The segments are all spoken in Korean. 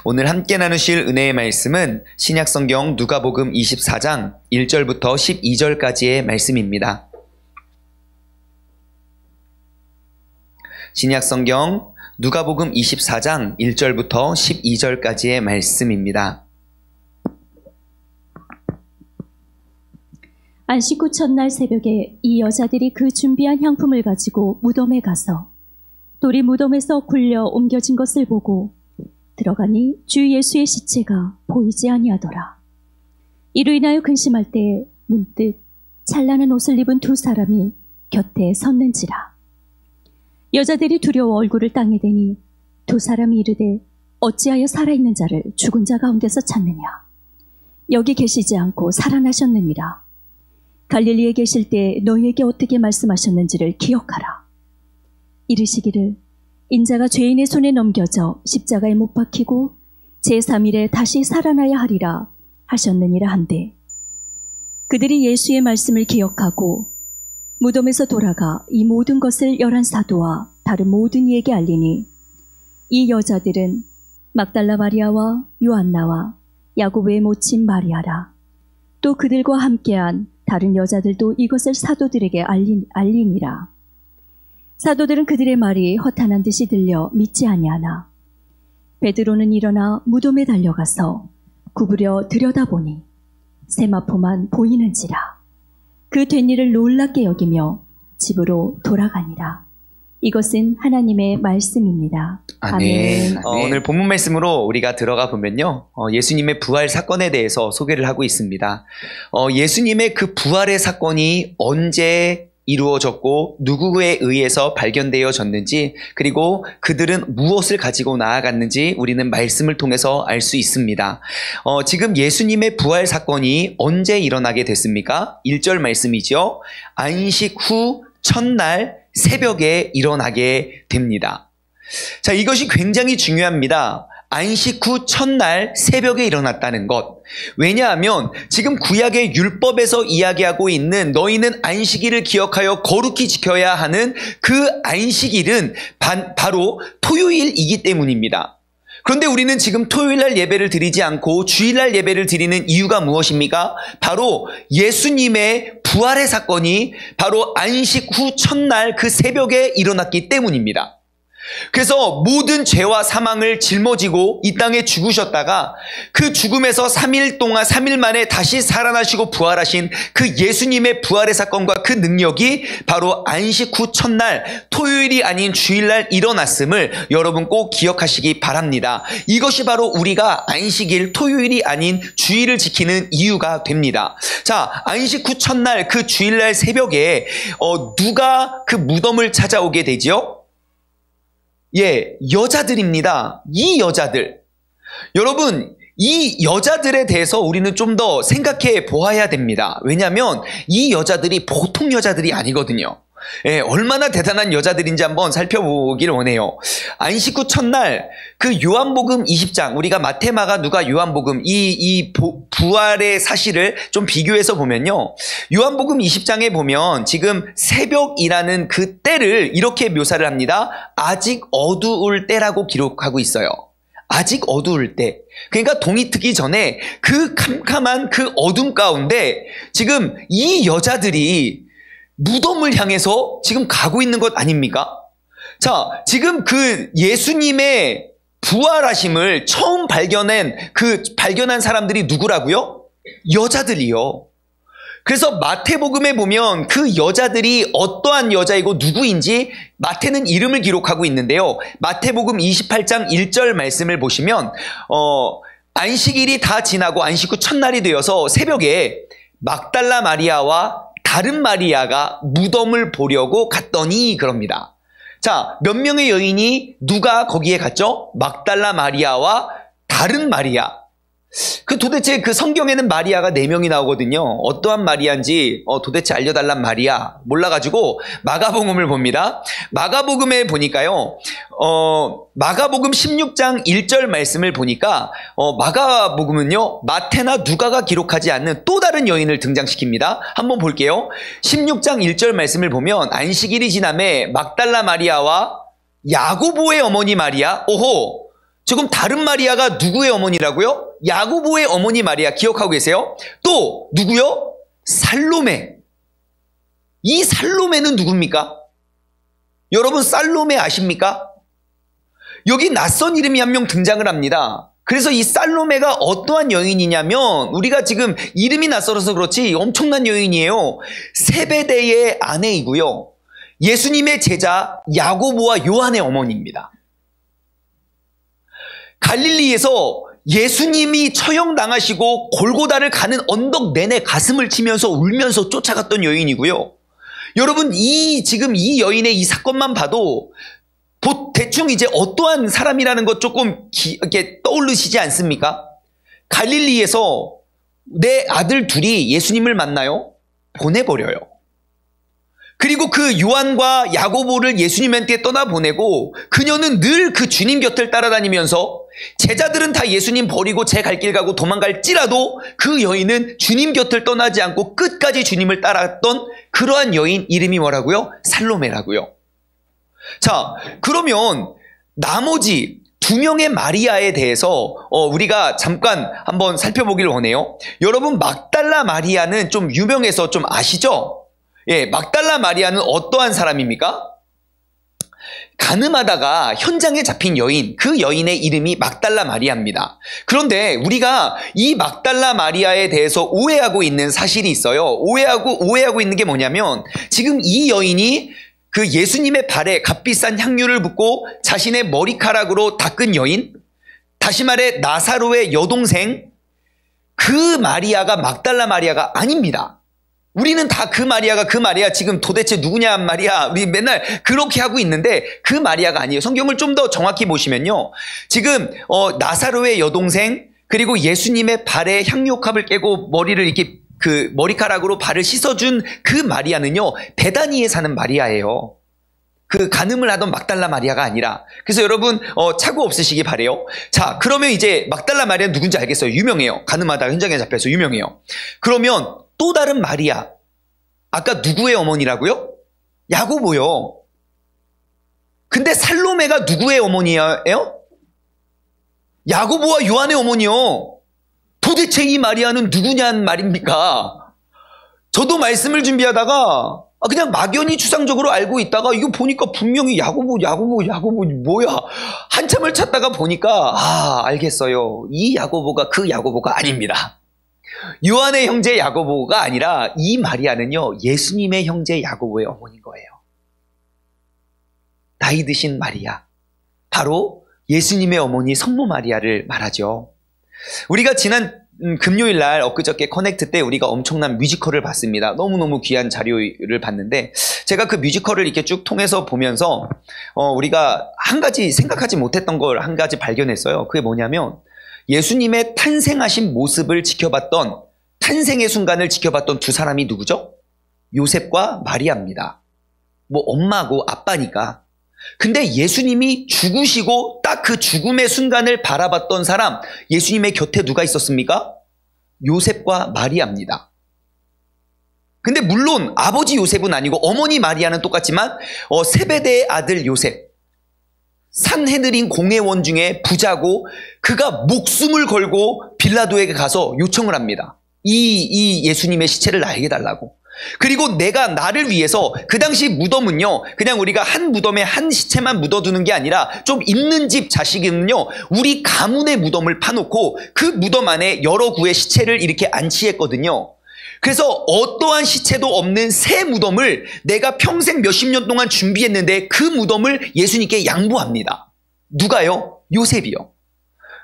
오늘 함께 나누실 은혜의 말씀은 신약성경 누가복음 24장 1절부터 12절까지의 말씀입니다. 신약성경 누가복음 24장 1절부터 12절까지의 말씀입니다. 안식 후 첫날 새벽에 이 여자들이 그 준비한 향품을 가지고 무덤에 가서 돌이 무덤에서 굴려 옮겨진 것을 보고 들어가니 주 예수의 시체가 보이지 아니하더라. 이로 인하여 근심할 때 문득 찬란한 옷을 입은 두 사람이 곁에 섰는지라. 여자들이 두려워 얼굴을 땅에 대니 두 사람이 이르되 어찌하여 살아있는 자를 죽은 자 가운데서 찾느냐. 여기 계시지 않고 살아나셨느니라. 갈릴리에 계실 때 너희에게 어떻게 말씀하셨는지를 기억하라. 이르시기를 인자가 죄인의 손에 넘겨져 십자가에 못 박히고 제3일에 다시 살아나야 하리라 하셨느니라 한데, 그들이 예수의 말씀을 기억하고 무덤에서 돌아가 이 모든 것을 11사도와 다른 모든 이에게 알리니, 이 여자들은 막달라 마리아와 요한나와 야고보의 모친 마리아라. 또 그들과 함께한 다른 여자들도 이것을 사도들에게 알리니라. 사도들은 그들의 말이 허탄한 듯이 들려 믿지 아니하나 베드로는 일어나 무덤에 달려가서 구부려 들여다보니 세마포만 보이는지라. 그 된 일을 놀랍게 여기며 집으로 돌아가니라. 이것은 하나님의 말씀입니다. 아멘. 오늘 본문 말씀으로 우리가 들어가 보면요, 예수님의 부활 사건에 대해서 소개를 하고 있습니다. 예수님의 그 부활의 사건이 언제 이루어졌고 누구에 의해서 발견되어졌는지, 그리고 그들은 무엇을 가지고 나아갔는지 우리는 말씀을 통해서 알 수 있습니다. 지금 예수님의 부활 사건이 언제 일어나게 됐습니까? 1절 말씀이죠. 안식 후 첫날 새벽에 일어나게 됩니다. 자, 이것이 굉장히 중요합니다. 안식 후 첫날 새벽에 일어났다는 것. 왜냐하면 지금 구약의 율법에서 이야기하고 있는 너희는 안식일을 기억하여 거룩히 지켜야 하는 그 안식일은 바로 토요일이기 때문입니다. 그런데 우리는 지금 토요일날 예배를 드리지 않고 주일날 예배를 드리는 이유가 무엇입니까? 바로 예수님의 부활의 사건이 바로 안식 후 첫날 그 새벽에 일어났기 때문입니다. 그래서 모든 죄와 사망을 짊어지고 이 땅에 죽으셨다가 그 죽음에서 3일 만에 다시 살아나시고 부활하신 그 예수님의 부활의 사건과 그 능력이 바로 안식 후 첫날 토요일이 아닌 주일날 일어났음을 여러분 꼭 기억하시기 바랍니다. 이것이 바로 우리가 안식일 토요일이 아닌 주일을 지키는 이유가 됩니다. 자, 안식 후 첫날 그 주일날 새벽에 누가 그 무덤을 찾아오게 되지요? 여자들입니다. 이 여자들. 여러분, 이 여자들에 대해서 우리는 좀 더 생각해 보아야 됩니다. 왜냐하면 이 여자들이 보통 여자들이 아니거든요. 얼마나 대단한 여자들인지 한번 살펴보기를 원해요. 안식 후 첫날 그 요한복음 20장, 우리가 마태, 마가, 누가, 요한복음 이 부활의 사실을 좀 비교해서 보면요, 요한복음 20장에 보면 지금 새벽이라는 그 때를 이렇게 묘사를 합니다. 아직 어두울 때라고 기록하고 있어요. 아직 어두울 때. 그러니까 동이 트기 전에 그 캄캄한 그 어둠 가운데 지금 이 여자들이 무덤을 향해서 지금 가고 있는 것 아닙니까? 자, 지금 그 예수님의 부활하심을 처음 발견한 사람들이 누구라고요? 여자들이요. 그래서 마태복음에 보면 그 여자들이 어떠한 여자이고 누구인지 마태는 이름을 기록하고 있는데요. 마태복음 28장 1절 말씀을 보시면 안식일이 다 지나고 안식 후 첫날이 되어서 새벽에 막달라 마리아와 다른 마리아가 무덤을 보려고 갔더니 그럽니다. 자, 몇 명의 여인이 누가 거기에 갔죠? 막달라 마리아와 다른 마리아. 도대체 그 성경에는 마리아가 4명이 나오거든요. 어떠한 마리아인지 도대체 알려달란 말이야 몰라가지고 마가복음을 봅니다. 마가복음에 보니까요, 마가복음 16장 1절 말씀을 보니까 마가복음은요, 마태나 누가가 기록하지 않는 또 다른 여인을 등장시킵니다. 한번 볼게요. 16장 1절 말씀을 보면 안식일이 지남에 막달라 마리아와 야고보의 어머니 마리아, 오호, 지금 다른 마리아가 누구의 어머니라고요? 야고보의 어머니 마리아 기억하고 계세요? 또 누구요? 살로메. 이 살로메는 누굽니까? 여러분 살로메 아십니까? 여기 낯선 이름이 한 명 등장을 합니다. 그래서 이 살로메가 어떠한 여인이냐면 우리가 지금 이름이 낯설어서 그렇지 엄청난 여인이에요. 세베대의 아내이고요. 예수님의 제자 야고보와 요한의 어머니입니다. 갈릴리에서 예수님이 처형당하시고 골고다를 가는 언덕 내내 가슴을 치면서 울면서 쫓아갔던 여인이고요. 여러분 지금 이 여인의 이 사건만 봐도 대충 이제 어떠한 사람이라는 것 조금 이렇게 떠오르시지 않습니까? 갈릴리에서 내 아들 둘이 예수님을 만나요? 보내버려요. 그리고 그 요한과 야고보를 예수님한테 떠나보내고 그녀는 늘 그 주님 곁을 따라다니면서 제자들은 다 예수님 버리고 제 갈 길 가고 도망갈지라도 그 여인은 주님 곁을 떠나지 않고 끝까지 주님을 따랐던 그러한 여인 이름이 뭐라고요? 살로메라고요. 자, 그러면 나머지 두 명의 마리아에 대해서 우리가 잠깐 한번 살펴보기를 원해요. 여러분 막달라 마리아는 좀 유명해서 좀 아시죠? 예, 막달라 마리아는 어떠한 사람입니까? 가늠하다가 현장에 잡힌 여인, 그 여인의 이름이 막달라 마리아입니다. 그런데 우리가 이 막달라 마리아에 대해서 오해하고 있는 사실이 있어요. 오해하고 있는 게 뭐냐면 지금 이 여인이 그 예수님의 발에 값비싼 향유를 붓고 자신의 머리카락으로 닦은 여인, 다시 말해 나사로의 여동생, 그 마리아가 막달라 마리아가 아닙니다. 우리는 다 그 마리아 지금 도대체 누구냐 말이야. 우리 맨날 그렇게 하고 있는데 그 마리아가 아니에요. 성경을 좀 더 정확히 보시면요. 지금 나사로의 여동생 그리고 예수님의 발에 향유컵을 깨고 머리를 이렇게 그 머리카락으로 발을 씻어준 그 마리아는요. 베다니에 사는 마리아예요. 그 간음을 하던 막달라 마리아가 아니라. 그래서 여러분 착오 없으시기 바래요. 자, 그러면 이제 막달라 마리아는 누군지 알겠어요. 유명해요. 간음하다가 현장에 잡혀서 유명해요. 그러면 또 다른 마리아, 아까 누구의 어머니라고요? 야고보요. 근데 살로메가 누구의 어머니예요? 야고보와 요한의 어머니요. 도대체 이 마리아는 누구냐는 말입니까? 저도 말씀을 준비하다가 그냥 막연히 추상적으로 알고 있다가 이거 보니까 분명히 야고보 뭐야? 한참을 찾다가 보니까 알겠어요. 이 야고보가 그 야고보가 아닙니다. 요한의 형제 야고보가 아니라 이 마리아는요, 예수님의 형제 야고보의 어머니인 거예요. 나이 드신 마리아, 바로 예수님의 어머니 성모 마리아를 말하죠. 우리가 지난 금요일 날 엊그저께 커넥트 때 우리가 엄청난 뮤지컬을 봤습니다. 너무너무 귀한 자료를 봤는데 제가 그 뮤지컬을 이렇게 쭉 통해서 보면서 우리가 한 가지 생각하지 못했던 걸 한 가지 발견했어요. 그게 뭐냐면 예수님의 탄생하신 모습을 지켜봤던, 탄생의 순간을 지켜봤던 두 사람이 누구죠? 요셉과 마리아입니다. 뭐 엄마고 아빠니까. 근데 예수님이 죽으시고 딱 그 죽음의 순간을 바라봤던 사람, 예수님의 곁에 누가 있었습니까? 요셉과 마리아입니다. 근데 물론 아버지 요셉은 아니고 어머니 마리아는 똑같지만 세베대의 아들 요셉, 산헤드린 공회원 중에 부자고 그가 목숨을 걸고 빌라도에게 가서 요청을 합니다. 이 예수님의 시체를 나에게 달라고. 그리고 나를 위해서 그 당시 무덤은요, 그냥 우리가 한 무덤에 한 시체만 묻어두는 게 아니라 좀 있는 집 자식은요, 우리 가문의 무덤을 파놓고 그 무덤 안에 여러 구의 시체를 이렇게 안치했거든요. 그래서 어떠한 시체도 없는 새 무덤을 내가 평생 몇십 년 동안 준비했는데 그 무덤을 예수님께 양보합니다. 누가요? 요셉이요.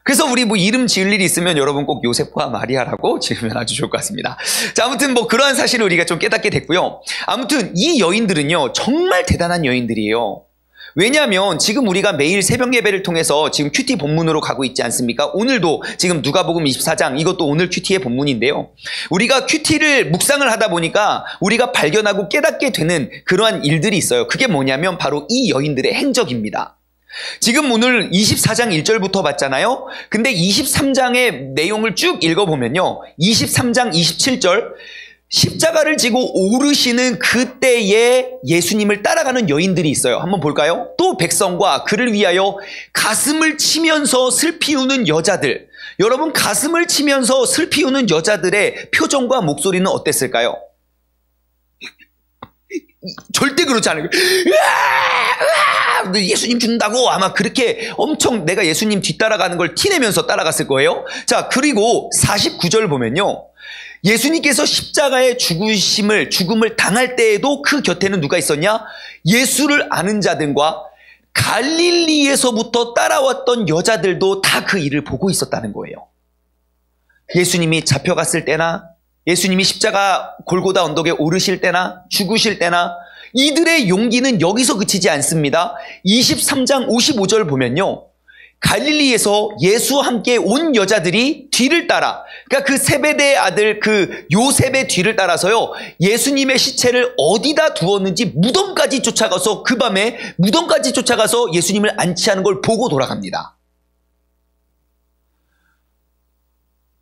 그래서 우리 이름 지을 일이 있으면 여러분 꼭 요셉과 마리아라고 지으면 아주 좋을 것 같습니다. 자, 아무튼 그러한 사실을 우리가 좀 깨닫게 됐고요. 아무튼 이 여인들은요, 정말 대단한 여인들이에요. 왜냐하면 지금 우리가 매일 새벽 예배를 통해서 지금 큐티 본문으로 가고 있지 않습니까? 오늘도 지금 누가복음 24장, 이것도 오늘 큐티의 본문인데요. 우리가 큐티를 묵상을 하다 보니까 우리가 발견하고 깨닫게 되는 그러한 일들이 있어요. 그게 뭐냐면 바로 이 여인들의 행적입니다. 지금 오늘 24장 1절부터 봤잖아요. 근데 23장의 내용을 쭉 읽어보면요, 23장 27절 십자가를 지고 오르시는 그때에 예수님을 따라가는 여인들이 있어요. 한번 볼까요? 또 백성과 그를 위하여 가슴을 치면서 슬피 우는 여자들. 여러분, 가슴을 치면서 슬피 우는 여자들의 표정과 목소리는 어땠을까요? 절대 그렇지 않아요. 예수님 죽는다고 아마 그렇게 엄청 내가 예수님 뒤따라가는 걸 티내면서 따라갔을 거예요. 자, 그리고 49절 보면요, 예수님께서 십자가의 죽음을 당할 때에도 그 곁에는 누가 있었냐? 예수를 아는 자들과 갈릴리에서부터 따라왔던 여자들도 다 그 일을 보고 있었다는 거예요. 예수님이 잡혀갔을 때나, 예수님이 십자가 골고다 언덕에 오르실 때나, 죽으실 때나, 이들의 용기는 여기서 그치지 않습니다. 23장 55절 보면요, 갈릴리에서 예수와 함께 온 여자들이 뒤를 따라, 그러니까 그 세베대의 아들 그 요셉의 뒤를 따라서요, 예수님의 시체를 어디다 두었는지 무덤까지 쫓아가서, 그 밤에 무덤까지 쫓아가서 예수님을 안치하는 걸 보고 돌아갑니다.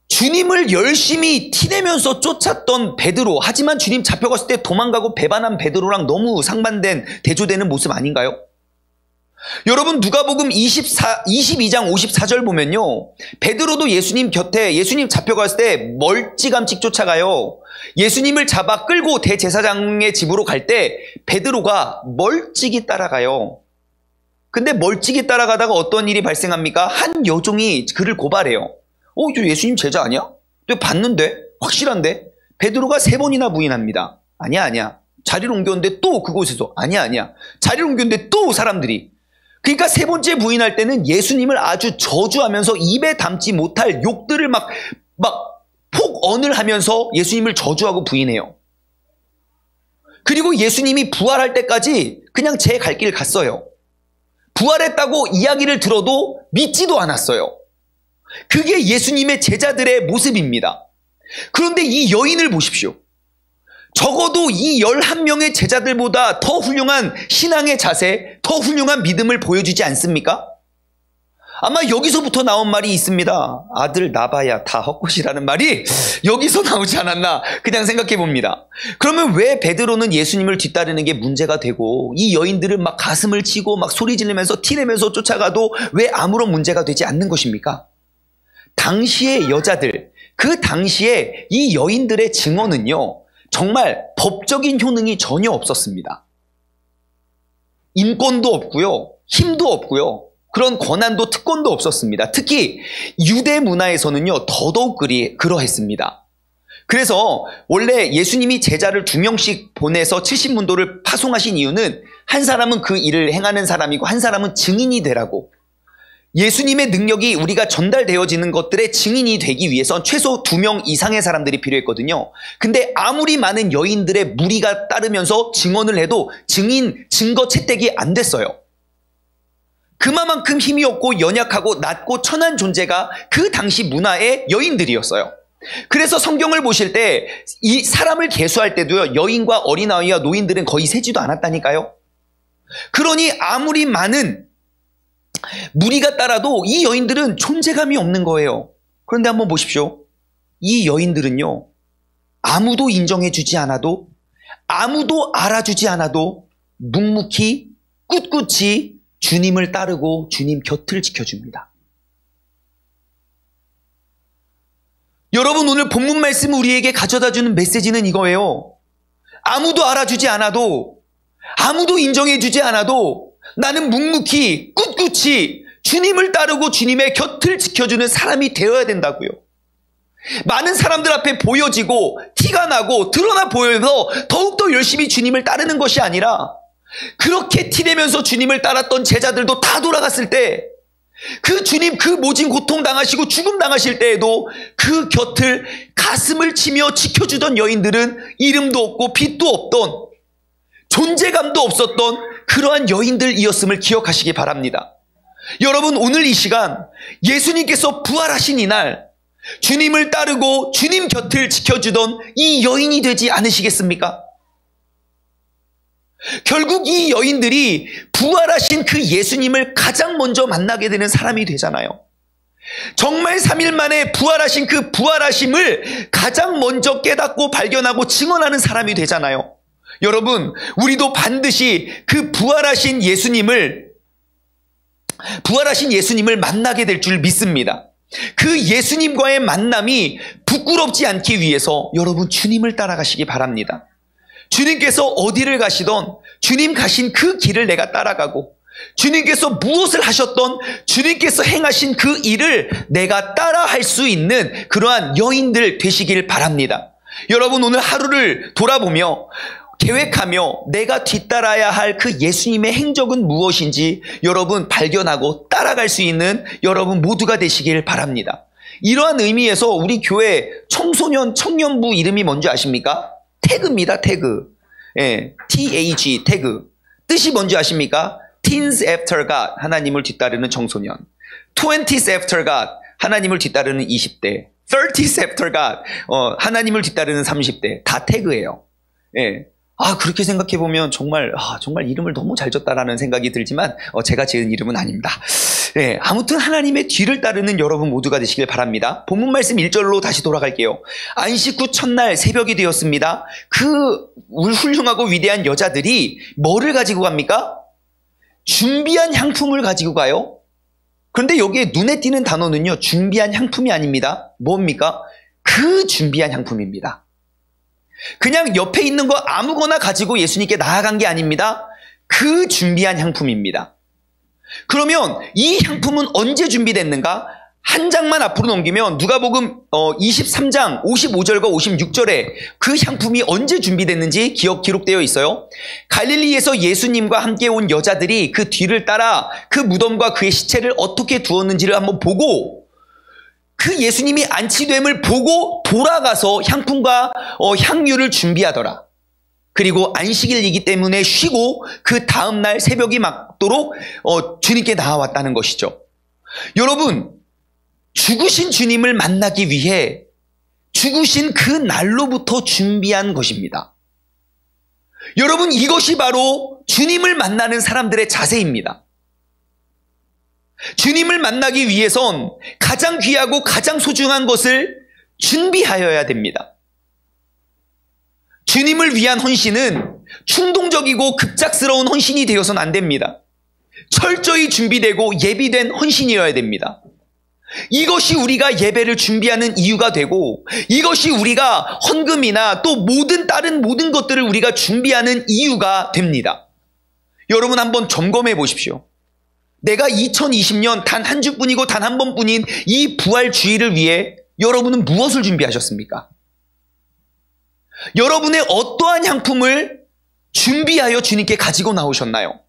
주님을 열심히 티내면서 쫓았던 베드로, 하지만 주님 잡혀갔을 때 도망가고 배반한 베드로랑 너무 상반된, 대조되는 모습 아닌가요? 여러분, 누가복음 22장 54절 보면요, 베드로도 예수님 곁에, 예수님 잡혀갔을 때 멀찌감치 쫓아가요. 예수님을 잡아 끌고 대제사장의 집으로 갈 때 베드로가 멀찍이 따라가요. 근데 멀찍이 따라가다가 어떤 일이 발생합니까? 한 여종이 그를 고발해요. 저 예수님 제자 아니야? 또 봤는데? 확실한데? 베드로가 3번이나 부인합니다. 아니야. 자리를 옮겼는데 또 그곳에서 아니야. 자리를 옮겼는데 또 사람들이. 그러니까 3번째 부인할 때는 예수님을 아주 저주하면서 입에 담지 못할 욕들을 막 폭언을 하면서 예수님을 저주하고 부인해요. 그리고 예수님이 부활할 때까지 그냥 제 갈 길 갔어요. 부활했다고 이야기를 들어도 믿지도 않았어요. 그게 예수님의 제자들의 모습입니다. 그런데 이 여인을 보십시오. 적어도 이 11명의 제자들보다 더 훌륭한 신앙의 자세, 더 훌륭한 믿음을 보여주지 않습니까? 아마 여기서부터 나온 말이 있습니다. 아들 낳아야 다 헛것이라는 말이 여기서 나오지 않았나 그냥 생각해 봅니다. 그러면 왜 베드로는 예수님을 뒤따르는 게 문제가 되고, 이 여인들은 막 가슴을 치고 막 소리 지르면서 티내면서 쫓아가도 왜 아무런 문제가 되지 않는 것입니까? 당시의 여자들, 그 당시에 이 여인들의 증언은요, 정말 법적인 효능이 전혀 없었습니다. 인권도 없고요, 힘도 없고요, 그런 권한도 특권도 없었습니다. 특히 유대 문화에서는요, 더더욱 그러했습니다. 그래서 원래 예수님이 제자를 2명씩 보내서 70문도를 파송하신 이유는, 한 사람은 그 일을 행하는 사람이고 한 사람은 증인이 되라고, 예수님의 능력이 우리가 전달되어지는 것들의 증인이 되기 위해선 최소 2명 이상의 사람들이 필요했거든요. 근데 아무리 많은 여인들의 무리가 따르면서 증언을 해도 증거 채택이 안 됐어요. 그만큼 힘이 없고 연약하고 낮고 천한 존재가 그 당시 문화의 여인들이었어요. 그래서 성경을 보실 때 이 사람을 계수할 때도요, 여인과 어린아이와 노인들은 거의 세지도 않았다니까요. 그러니 아무리 많은 무리가 따라도 이 여인들은 존재감이 없는 거예요. 그런데 한번 보십시오. 이 여인들은요, 아무도 인정해주지 않아도, 아무도 알아주지 않아도 묵묵히 꿋꿋이 주님을 따르고 주님 곁을 지켜줍니다. 여러분, 오늘 본문 말씀 우리에게 가져다주는 메시지는 이거예요. 아무도 알아주지 않아도, 아무도 인정해주지 않아도 나는 묵묵히 꿋꿋이 주님을 따르고 주님의 곁을 지켜주는 사람이 되어야 된다고요. 많은 사람들 앞에 보여지고 티가 나고 드러나 보여서 더욱더 열심히 주님을 따르는 것이 아니라, 그렇게 티내면서 주님을 따랐던 제자들도 다 돌아갔을 때, 그 주님 그 모진 고통 당하시고 죽음 당하실 때에도 그 곁을 가슴을 치며 지켜주던 여인들은 이름도 없고 빛도 없던, 존재감도 없었던 그러한 여인들이었음을 기억하시기 바랍니다. 여러분, 오늘 이 시간 예수님께서 부활하신 이날 주님을 따르고 주님 곁을 지켜주던 이 여인이 되지 않으시겠습니까? 결국 이 여인들이 부활하신 그 예수님을 가장 먼저 만나게 되는 사람이 되잖아요. 정말 3일 만에 부활하신 그 부활하심을 가장 먼저 깨닫고 발견하고 증언하는 사람이 되잖아요. 여러분, 우리도 반드시 그 부활하신 예수님을 만나게 될 줄 믿습니다. 그 예수님과의 만남이 부끄럽지 않기 위해서 여러분 주님을 따라가시기 바랍니다. 주님께서 어디를 가시던 주님 가신 그 길을 내가 따라가고, 주님께서 무엇을 하셨던 주님께서 행하신 그 일을 내가 따라할 수 있는 그러한 여인들 되시길 바랍니다. 여러분, 오늘 하루를 돌아보며 계획하며 내가 뒤따라야 할 그 예수님의 행적은 무엇인지 여러분 발견하고 따라갈 수 있는 여러분 모두가 되시길 바랍니다. 이러한 의미에서 우리 교회 청소년 청년부 이름이 뭔지 아십니까? 태그입니다. 태그. 예, TAG 태그. 뜻이 뭔지 아십니까? Teens after God, 하나님을 뒤따르는 청소년. 20s after God, 하나님을 뒤따르는 20대. 30s after God, 하나님을 뒤따르는 30대. 다 태그예요. 예. 그렇게 생각해보면 정말 이름을 너무 잘 줬다라는 생각이 들지만, 제가 지은 이름은 아닙니다. 예, 아무튼 하나님의 뒤를 따르는 여러분 모두가 되시길 바랍니다. 본문 말씀 1절로 다시 돌아갈게요. 안식 후 첫날 새벽이 되었습니다. 그 훌륭하고 위대한 여자들이 뭐를 가지고 갑니까? 준비한 향품을 가지고 가요. 그런데 여기에 눈에 띄는 단어는요, 준비한 향품이 아닙니다. 뭡니까? 그 준비한 향품입니다. 그냥 옆에 있는 거 아무거나 가지고 예수님께 나아간 게 아닙니다. 그 준비한 향품입니다. 그러면 이 향품은 언제 준비됐는가? 한 장만 앞으로 넘기면 누가복음 23장 55절과 56절에 그 향품이 언제 준비됐는지 기록되어 있어요. 갈릴리에서 예수님과 함께 온 여자들이 그 뒤를 따라 그 무덤과 그의 시체를 어떻게 두었는지를 한번 보고, 그 예수님이 안치됨을 보고 돌아가서 향품과 향유를 준비하더라. 그리고 안식일이기 때문에 쉬고 그 다음날 새벽이 맞도록 주님께 나아왔다는 것이죠. 여러분, 죽으신 주님을 만나기 위해 죽으신 그 날로부터 준비한 것입니다. 여러분, 이것이 바로 주님을 만나는 사람들의 자세입니다. 주님을 만나기 위해선 가장 귀하고 가장 소중한 것을 준비하여야 됩니다. 주님을 위한 헌신은 충동적이고 급작스러운 헌신이 되어서는 안 됩니다. 철저히 준비되고 예비된 헌신이어야 됩니다. 이것이 우리가 예배를 준비하는 이유가 되고, 이것이 우리가 헌금이나 또 다른 모든 것들을 우리가 준비하는 이유가 됩니다. 여러분, 한번 점검해 보십시오. 내가 2020년 단 한 주뿐이고 단 한 번뿐인 이 부활 주일을 위해 여러분은 무엇을 준비하셨습니까? 여러분의 어떠한 향품을 준비하여 주님께 가지고 나오셨나요?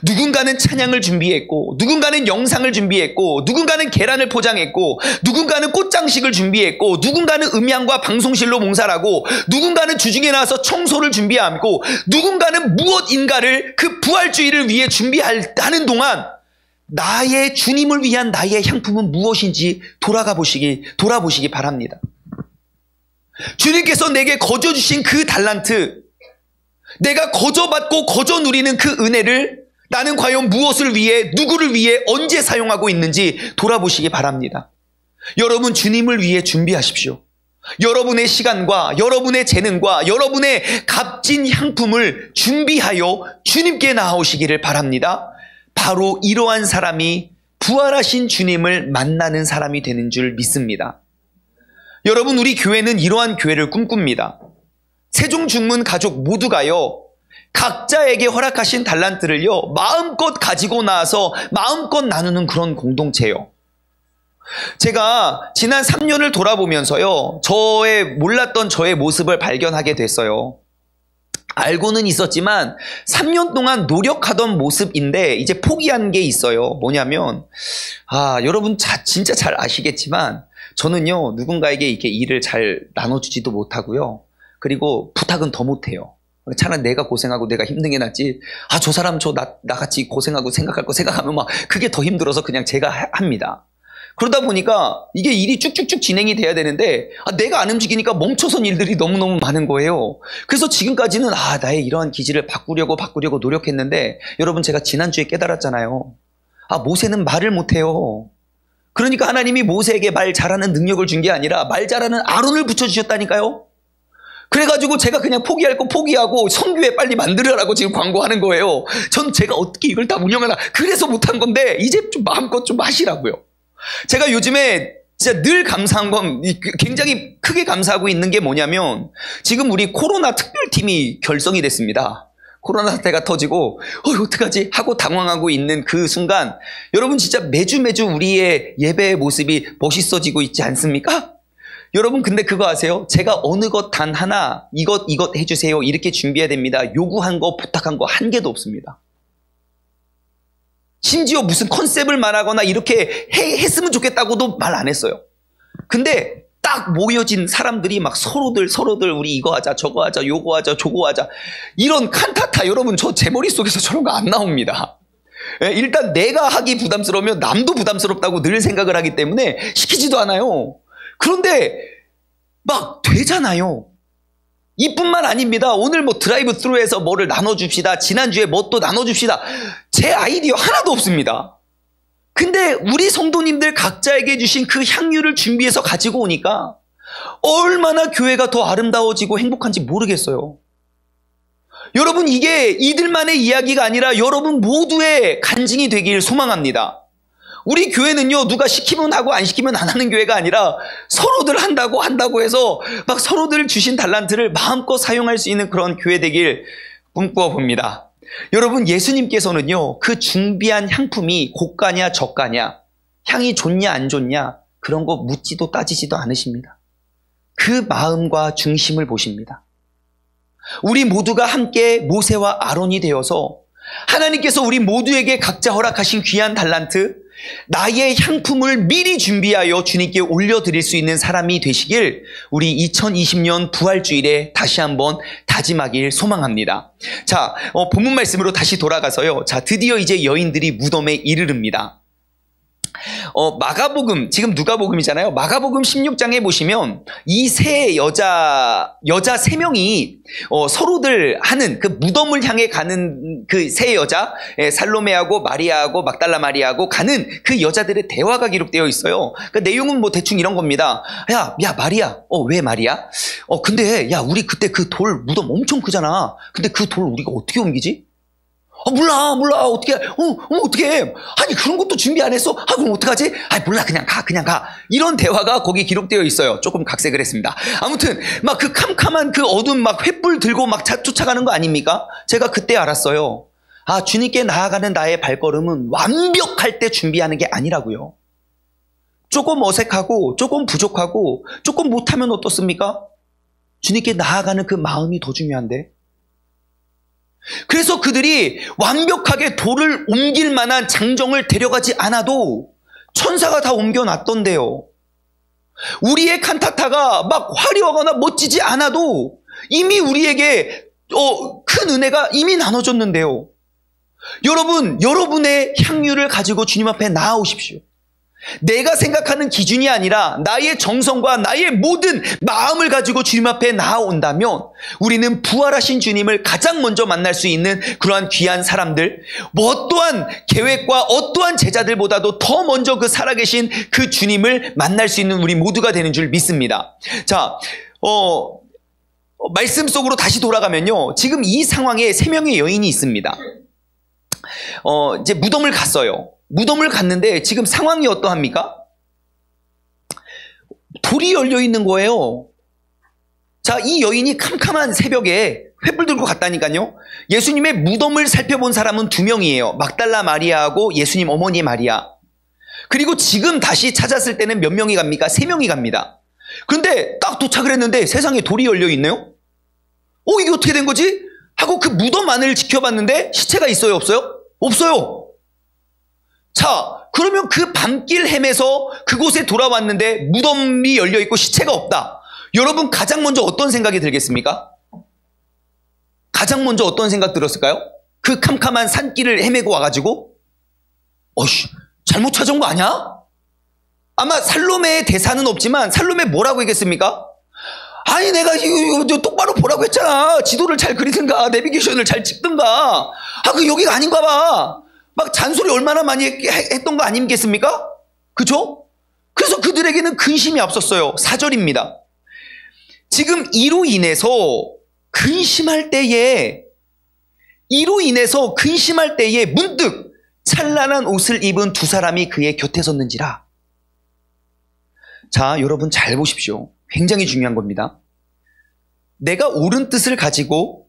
누군가는 찬양을 준비했고, 누군가는 영상을 준비했고, 누군가는 계란을 포장했고, 누군가는 꽃장식을 준비했고, 누군가는 음향과 방송실로 봉사하고, 누군가는 주중에 나와서 청소를 준비하고, 누군가는 무엇인가를 그 부활주의를 위해 준비하는 동안 나의 주님을 위한 나의 향품은 무엇인지 돌아보시기 바랍니다. 주님께서 내게 거저 주신 그 달란트, 내가 거저 받고 거저 누리는 그 은혜를 나는 과연 무엇을 위해, 누구를 위해, 언제 사용하고 있는지 돌아보시기 바랍니다. 여러분, 주님을 위해 준비하십시오. 여러분의 시간과 여러분의 재능과 여러분의 값진 향품을 준비하여 주님께 나아오시기를 바랍니다. 바로 이러한 사람이 부활하신 주님을 만나는 사람이 되는 줄 믿습니다. 여러분, 우리 교회는 이러한 교회를 꿈꿉니다. 세종중문 가족 모두가요, 각자에게 허락하신 달란트를요, 마음껏 가지고 나와서 마음껏 나누는 그런 공동체요. 제가 지난 3년을 돌아보면서요, 몰랐던 저의 모습을 발견하게 됐어요. 알고는 있었지만 3년 동안 노력하던 모습인데 이제 포기한 게 있어요. 뭐냐면, 여러분 진짜 잘 아시겠지만 저는요, 누군가에게 이렇게 일을 잘 나눠주지도 못하고요. 그리고 부탁은 더 못해요. 차라리 내가 고생하고 내가 힘든 게 낫지. 저 사람 나같이 고생하고 생각할 거 생각하면 막 그게 더 힘들어서 그냥 제가 합니다. 그러다 보니까 이게 일이 쭉쭉쭉 진행이 돼야 되는데 내가 안 움직이니까 멈춰선 일들이 너무너무 많은 거예요. 그래서 지금까지는 나의 이러한 기질을 바꾸려고 노력했는데, 여러분, 제가 지난주에 깨달았잖아요. 모세는 말을 못해요. 그러니까 하나님이 모세에게 말 잘하는 능력을 준 게 아니라 말 잘하는 아론을 붙여주셨다니까요. 그래가지고 제가 그냥 포기할 거 포기하고 선교회 빨리 만들으라고 지금 광고하는 거예요. 전 제가 어떻게 이걸 다 운영하나, 그래서 못한 건데 이제 좀 마음껏 좀 하시라고요. 제가 요즘에 진짜 늘 감사한 건, 굉장히 크게 감사하고 있는 게 뭐냐면, 지금 우리 코로나 특별팀이 결성이 됐습니다. 코로나 사태가 터지고 어떡하지 하고 당황하고 있는 그 순간, 여러분 진짜 매주 우리의 예배의 모습이 멋있어지고 있지 않습니까? 여러분 근데 그거 아세요? 제가 어느 것 단 하나 이것 해주세요 이렇게 준비해야 됩니다. 요구한 거 부탁한 거 한 개도 없습니다. 심지어 무슨 컨셉을 말하거나 이렇게 했으면 좋겠다고도 말 안 했어요. 근데 딱 모여진 사람들이 막 서로들 우리 이거 하자 저거 하자 요거 하자 저거 하자, 이런 칸타타, 여러분 저 제 머릿속에서 저런 거 안 나옵니다. 일단 내가 하기 부담스러우면 남도 부담스럽다고 늘 생각을 하기 때문에 시키지도 않아요. 그런데 막 되잖아요. 이뿐만 아닙니다. 오늘 뭐 드라이브 스루에서 뭐를 나눠줍시다, 지난주에 뭐 또 나눠줍시다, 제 아이디어 하나도 없습니다. 근데 우리 성도님들 각자에게 주신 그 향유를 준비해서 가지고 오니까 얼마나 교회가 더 아름다워지고 행복한지 모르겠어요. 여러분 이게 이들만의 이야기가 아니라 여러분 모두의 간증이 되길 소망합니다. 우리 교회는요, 누가 시키면 하고 안 시키면 안 하는 교회가 아니라 서로들 한다고 해서 막 서로들 주신 달란트를 마음껏 사용할 수 있는 그런 교회 되길 꿈꾸어 봅니다. 여러분 예수님께서는요, 그 준비한 향품이 고가냐 저가냐, 향이 좋냐 안 좋냐 그런 거 묻지도 따지지도 않으십니다. 그 마음과 중심을 보십니다. 우리 모두가 함께 모세와 아론이 되어서 하나님께서 우리 모두에게 각자 허락하신 귀한 달란트, 나의 향품을 미리 준비하여 주님께 올려드릴 수 있는 사람이 되시길 우리 2020년 부활주일에 다시 한번 다짐하길 소망합니다. 자, 본문 말씀으로 다시 돌아가서요. 자, 드디어 이제 여인들이 무덤에 이르릅니다. 마가복음, 지금 누가복음이잖아요. 마가복음 16장에 보시면 이 세 여자 3명이 서로들 하는 그 무덤을 향해 가는 그 세 여자, 살로메하고 마리아하고 막달라 마리아하고 가는 그 여자들의 대화가 기록되어 있어요. 그 내용은 뭐 대충 이런 겁니다. 야 마리아, 왜 마리아? 근데 야 우리 그때 그 돌 무덤 엄청 크잖아. 근데 그 돌 우리가 어떻게 옮기지? 몰라. 어떻게 해? 아니, 그런 것도 준비 안 했어? 그럼 어떡하지? 몰라. 그냥 가. 이런 대화가 거기 기록되어 있어요. 조금 각색을 했습니다. 아무튼, 막 그 캄캄한 그 어두운 막 횃불 들고 막 쫓아가는 거 아닙니까? 제가 그때 알았어요. 주님께 나아가는 나의 발걸음은 완벽할 때 준비하는 게 아니라고요. 조금 어색하고, 조금 부족하고, 조금 못하면 어떻습니까? 주님께 나아가는 그 마음이 더 중요한데. 그래서 그들이 완벽하게 돌을 옮길 만한 장정을 데려가지 않아도 천사가 다 옮겨놨던데요. 우리의 칸타타가 막 화려하거나 멋지지 않아도 이미 우리에게 큰 은혜가 이미 나눠졌는데요. 여러분, 여러분의 향유를 가지고 주님 앞에 나아오십시오. 내가 생각하는 기준이 아니라 나의 정성과 나의 모든 마음을 가지고 주님 앞에 나아온다면 우리는 부활하신 주님을 가장 먼저 만날 수 있는 그러한 귀한 사람들, 어떠한 계획과 어떠한 제자들보다도 더 먼저 그 살아계신 그 주님을 만날 수 있는 우리 모두가 되는 줄 믿습니다. 자, 말씀 속으로 다시 돌아가면요, 지금 이 상황에 3명의 여인이 있습니다. 이제 무덤을 갔어요. 무덤을 갔는데 지금 상황이 어떠합니까? 돌이 열려 있는 거예요. 자, 이 여인이 캄캄한 새벽에 횃불 들고 갔다니까요. 예수님의 무덤을 살펴본 사람은 2명이에요. 막달라 마리아하고 예수님 어머니 마리아. 그리고 지금 다시 찾았을 때는 몇 명이 갑니까? 3명이 갑니다. 그런데 딱 도착을 했는데 세상에 돌이 열려 있네요. 이게 어떻게 된 거지? 하고 그 무덤 안을 지켜봤는데 시체가 있어요? 없어요? 없어요. 자, 그러면 그 밤길 헤매서 그곳에 돌아왔는데 무덤이 열려있고 시체가 없다. 여러분 가장 먼저 어떤 생각이 들겠습니까? 가장 먼저 어떤 생각 들었을까요? 그 캄캄한 산길을 헤매고 와가지고 잘못 찾아온 거 아니야? 아마 살로메의 대사는 없지만 살로메 뭐라고 했겠습니까? 아니 내가 이거 똑바로 보라고 했잖아. 지도를 잘 그리든가 내비게이션을 잘 찍든가. 그 여기가 아닌가 봐. 막 잔소리 얼마나 많이 했던 거 아니겠습니까? 그죠? 그래서 그들에게는 근심이 앞섰어요. 4절입니다. 지금 이로 인해서 근심할 때에 문득 찬란한 옷을 입은 두 사람이 그의 곁에 섰는지라. 자, 여러분 잘 보십시오. 굉장히 중요한 겁니다. 내가 옳은 뜻을 가지고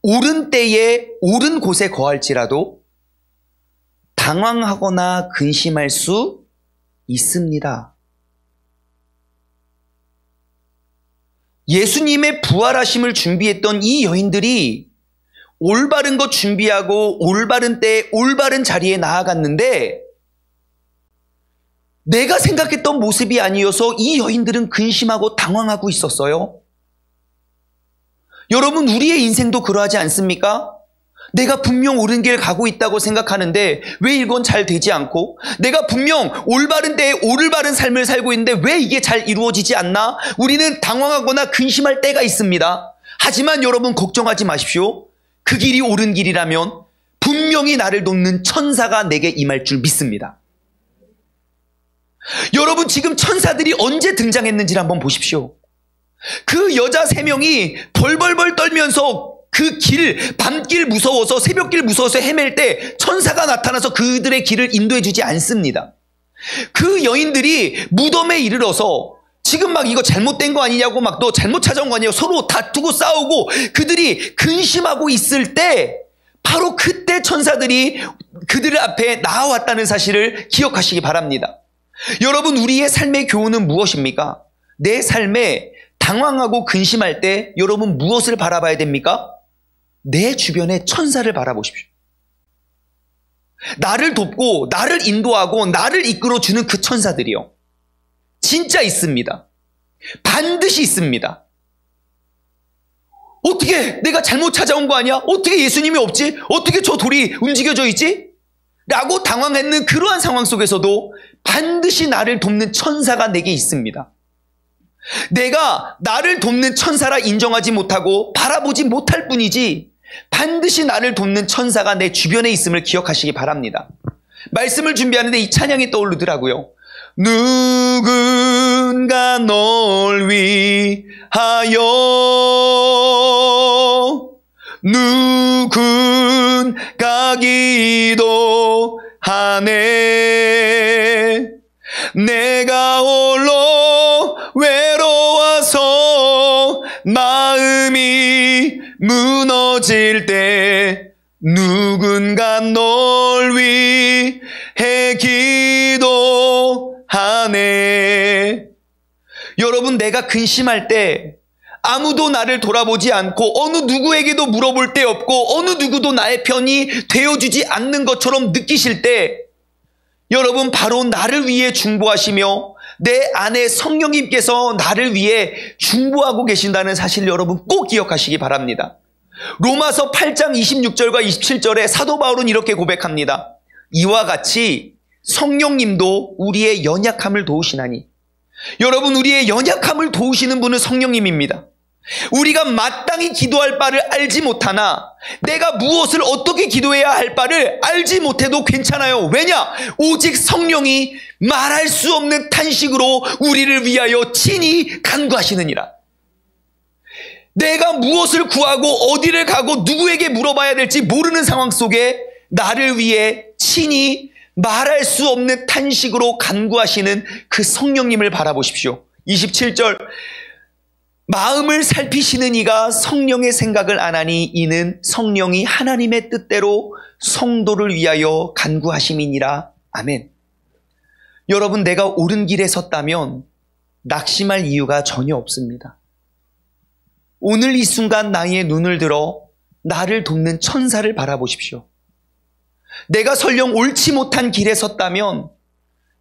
옳은 때에 옳은 곳에 거할지라도 당황하거나 근심할 수 있습니다. 예수님의 부활하심을 준비했던 이 여인들이 올바른 것 준비하고 올바른 때에 올바른 자리에 나아갔는데 내가 생각했던 모습이 아니어서 이 여인들은 근심하고 당황하고 있었어요. 여러분, 우리의 인생도 그러하지 않습니까? 내가 분명 옳은 길 가고 있다고 생각하는데 왜 이건 잘 되지 않고, 내가 분명 올바른 때에 올바른 삶을 살고 있는데 왜 이게 잘 이루어지지 않나? 우리는 당황하거나 근심할 때가 있습니다. 하지만 여러분 걱정하지 마십시오. 그 길이 옳은 길이라면 분명히 나를 돕는 천사가 내게 임할 줄 믿습니다. 여러분, 지금 천사들이 언제 등장했는지를 한번 보십시오. 그 여자 3명이 벌벌벌 떨면서 그 밤길 무서워서, 새벽길 무서워서 헤맬 때 천사가 나타나서 그들의 길을 인도해 주지 않습니다. 그 여인들이 무덤에 이르러서 지금 막 이거 잘못된 거 아니냐고 막 너 잘못 찾아온 거 아니냐고 서로 다투고 싸우고 그들이 근심하고 있을 때 바로 그때 천사들이 그들 앞에 나와왔다는 사실을 기억하시기 바랍니다. 여러분, 우리의 삶의 교훈은 무엇입니까? 내 삶에 당황하고 근심할 때 여러분 무엇을 바라봐야 됩니까? 내 주변의 천사를 바라보십시오. 나를 돕고 나를 인도하고 나를 이끌어주는 그 천사들이요. 진짜 있습니다. 반드시 있습니다. 어떻게 내가 잘못 찾아온 거 아니야? 어떻게 예수님이 없지? 어떻게 저 돌이 움직여져 있지? 라고 당황했는 그러한 상황 속에서도 반드시 나를 돕는 천사가 내게 있습니다. 내가 나를 돕는 천사라 인정하지 못하고 바라보지 못할 뿐이지 반드시 나를 돕는 천사가 내 주변에 있음을 기억하시기 바랍니다. 말씀을 준비하는데 이 찬양이 떠오르더라고요. 누군가 널 위하여 누군가 기도하네. 내가 홀로 외로워서 마음이 무너질 때 누군가 널 위해 기도하네. 여러분, 내가 근심할 때 아무도 나를 돌아보지 않고 어느 누구에게도 물어볼 데 없고 어느 누구도 나의 편이 되어주지 않는 것처럼 느끼실 때 여러분, 바로 나를 위해 중보하시며 내 안에 성령님께서 나를 위해 중보하고 계신다는 사실 여러분 꼭 기억하시기 바랍니다. 로마서 8장 26절과 27절에 사도 바울은 이렇게 고백합니다. 이와 같이 성령님도 우리의 연약함을 도우시나니. 여러분, 우리의 연약함을 도우시는 분은 성령님입니다. 우리가 마땅히 기도할 바를 알지 못하나 내가 무엇을 어떻게 기도해야 할 바를 알지 못해도 괜찮아요. 왜냐? 오직 성령이 말할 수 없는 탄식으로 우리를 위하여 친히 간구하시느니라. 내가 무엇을 구하고 어디를 가고 누구에게 물어봐야 될지 모르는 상황 속에 나를 위해 친히 말할 수 없는 탄식으로 간구하시는 그 성령님을 바라보십시오. 27절, 마음을 살피시는 이가 성령의 생각을 아나니 이는 성령이 하나님의 뜻대로 성도를 위하여 간구하심이니라. 아멘. 여러분, 내가 옳은 길에 섰다면 낙심할 이유가 전혀 없습니다. 오늘 이 순간 나의 눈을 들어 나를 돕는 천사를 바라보십시오. 내가 설령 옳지 못한 길에 섰다면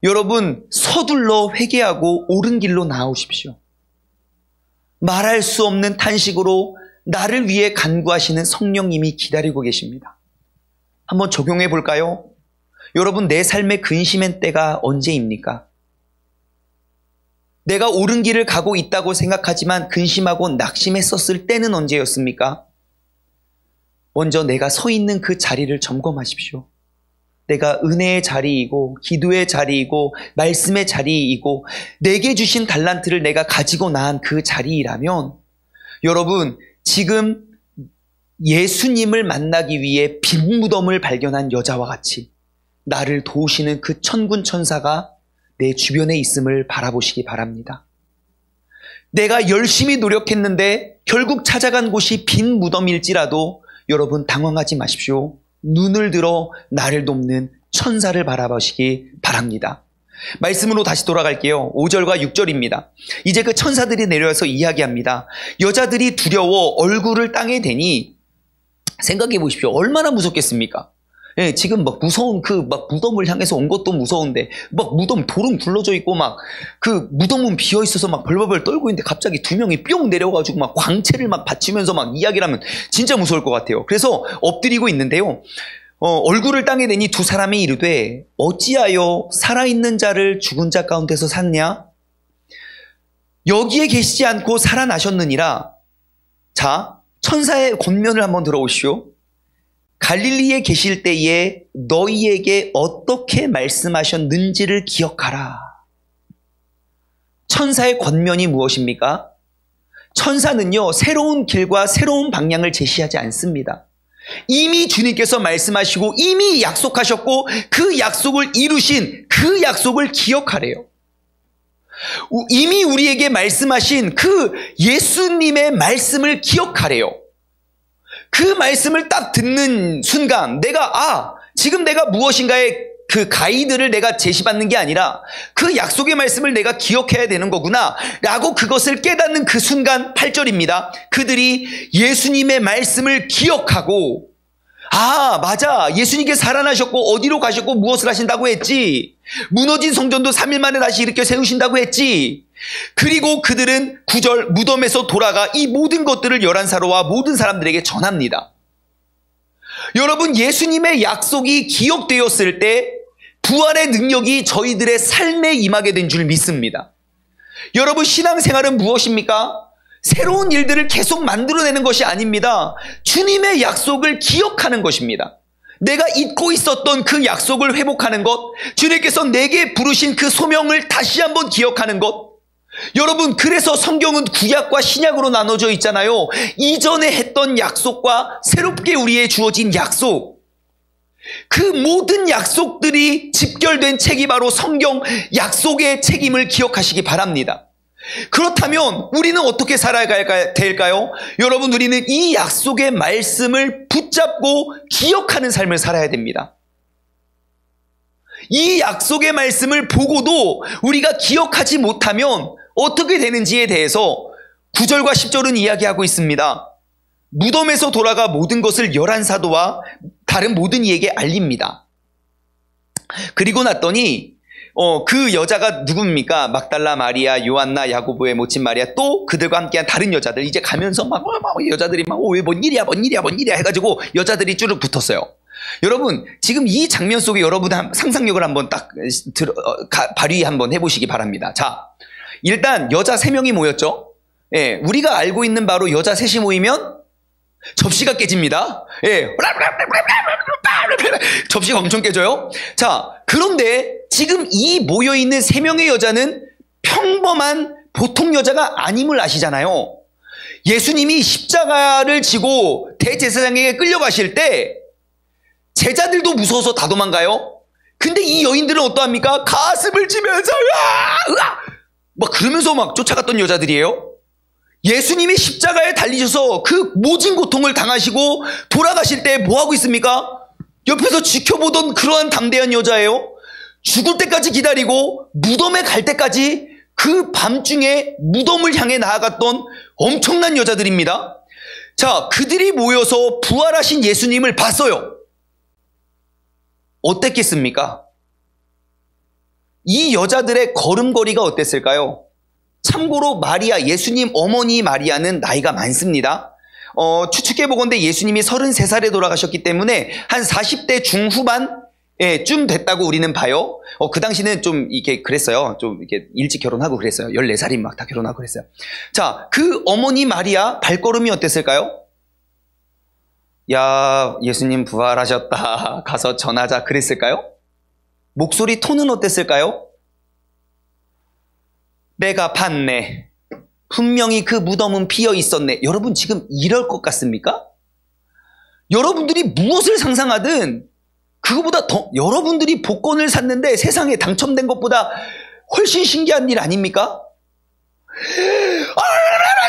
여러분 서둘러 회개하고 옳은 길로 나오십시오. 말할 수 없는 탄식으로 나를 위해 간구하시는 성령님이 기다리고 계십니다. 한번 적용해 볼까요? 여러분, 내 삶의 근심의 때가 언제입니까? 내가 옳은 길을 가고 있다고 생각하지만 근심하고 낙심했었을 때는 언제였습니까? 먼저 내가 서 있는 그 자리를 점검하십시오. 내가 은혜의 자리이고 기도의 자리이고 말씀의 자리이고 내게 주신 달란트를 내가 가지고 나간 그 자리이라면 여러분 지금 예수님을 만나기 위해 빈 무덤을 발견한 여자와 같이 나를 도우시는 그 천군 천사가 내 주변에 있음을 바라보시기 바랍니다. 내가 열심히 노력했는데 결국 찾아간 곳이 빈 무덤일지라도 여러분 당황하지 마십시오. 눈을 들어 나를 돕는 천사를 바라보시기 바랍니다. 말씀으로 다시 돌아갈게요. 5절과 6절입니다. 이제 그 천사들이 내려와서 이야기합니다. 여자들이 두려워 얼굴을 땅에 대니 생각해 보십시오. 얼마나 무섭겠습니까? 예, 지금 막 무서운 무덤을 향해서 온 것도 무서운데 무덤 돌은 굴러져 있고 무덤은 비어 있어서 벌벌벌 떨고 있는데 갑자기 두 명이 뿅 내려가지고 광채를 받치면서 이야기를 하면 진짜 무서울 것 같아요. 그래서 엎드리고 있는데요. 얼굴을 땅에 대니 두 사람이 이르되 어찌하여 살아있는 자를 죽은 자 가운데서 샀냐? 여기에 계시지 않고 살아나셨느니라. 자, 천사의 권면을 한번 들어오시오. 갈릴리에 계실 때에 너희에게 어떻게 말씀하셨는지를 기억하라. 천사의 권면이 무엇입니까? 천사는요, 새로운 길과 새로운 방향을 제시하지 않습니다. 이미 주님께서 말씀하시고 이미 약속하셨고 그 약속을 이루신 그 약속을 기억하래요. 이미 우리에게 말씀하신 그 예수님의 말씀을 기억하래요. 그 말씀을 딱 듣는 순간 지금 내가 무엇인가의 그 가이드를 내가 제시받는 게 아니라 그 약속의 말씀을 내가 기억해야 되는 거구나 라고 그것을 깨닫는 그 순간 8절입니다. 그들이 예수님의 말씀을 기억하고 맞아, 예수님께 살아나셨고 어디로 가셨고 무엇을 하신다고 했지, 무너진 성전도 3일 만에 다시 일으켜 세우신다고 했지. 그리고 그들은 9절 무덤에서 돌아가 이 모든 것들을 11사로와 모든 사람들에게 전합니다. 여러분, 예수님의 약속이 기억되었을 때 부활의 능력이 저희들의 삶에 임하게 된 줄 믿습니다. 여러분, 신앙생활은 무엇입니까? 새로운 일들을 계속 만들어내는 것이 아닙니다. 주님의 약속을 기억하는 것입니다. 내가 잊고 있었던 그 약속을 회복하는 것, 주님께서 내게 부르신 그 소명을 다시 한번 기억하는 것. 여러분, 그래서 성경은 구약과 신약으로 나눠져 있잖아요. 이전에 했던 약속과 새롭게 우리에 주어진 약속, 그 모든 약속들이 집결된 책이 바로 성경 약속의 책임을 기억하시기 바랍니다. 그렇다면 우리는 어떻게 살아가야 될까요? 여러분, 우리는 이 약속의 말씀을 붙잡고 기억하는 삶을 살아야 됩니다. 이 약속의 말씀을 보고도 우리가 기억하지 못하면 어떻게 되는지에 대해서 9절과 10절은 이야기하고 있습니다. 무덤에서 돌아가 모든 것을 11사도와 다른 모든 이에게 알립니다. 그리고 났더니 그 여자가 누굽니까? 막달라 마리아, 요한나, 야고보의 모친 마리아, 또 그들과 함께한 다른 여자들. 이제 가면서 여자들이 왜 뭔 일이야 해가지고 여자들이 쭈르 붙었어요. 여러분, 지금 이 장면 속에 여러분의 상상력을 한번 딱 발휘 한번 해보시기 바랍니다. 자, 일단 여자 3명이 모였죠. 예, 우리가 알고 있는 바로 여자 셋이 모이면 접시가 깨집니다. 예, 접시가 엄청 깨져요. 자, 그런데 지금 이 모여있는 3명의 여자는 평범한 보통 여자가 아님을 아시잖아요. 예수님이 십자가를 지고 대제사장에게 끌려가실 때 제자들도 무서워서 다 도망가요. 근데 이 여인들은 어떠합니까? 가슴을 치면서 그러면서 쫓아갔던 여자들이에요. 예수님이 십자가에 달리셔서 그 모진 고통을 당하시고 돌아가실 때 뭐하고 있습니까? 옆에서 지켜보던 그러한 담대한 여자예요. 죽을 때까지 기다리고 무덤에 갈 때까지 그 밤중에 무덤을 향해 나아갔던 엄청난 여자들입니다. 자, 그들이 모여서 부활하신 예수님을 봤어요. 어땠겠습니까? 이 여자들의 걸음걸이가 어땠을까요? 참고로 마리아, 예수님 어머니 마리아는 나이가 많습니다. 추측해보건대 예수님이 33살에 돌아가셨기 때문에 한 40대 중후반에 쯤 됐다고 우리는 봐요. 그 당시는 좀 이렇게 그랬어요. 좀 이렇게 일찍 결혼하고 그랬어요. 14살이면 막 다 결혼하고 그랬어요. 자, 그 어머니 마리아 발걸음이 어땠을까요? 야, 예수님 부활하셨다. 가서 전하자. 그랬을까요? 목소리 톤은 어땠을까요? 내가 봤네. 분명히 그 무덤은 비어 있었네. 여러분 지금 이럴 것 같습니까? 여러분들이 무엇을 상상하든 그거보다 더 여러분들이 복권을 샀는데 세상에 당첨된 것보다 훨씬 신기한 일 아닙니까?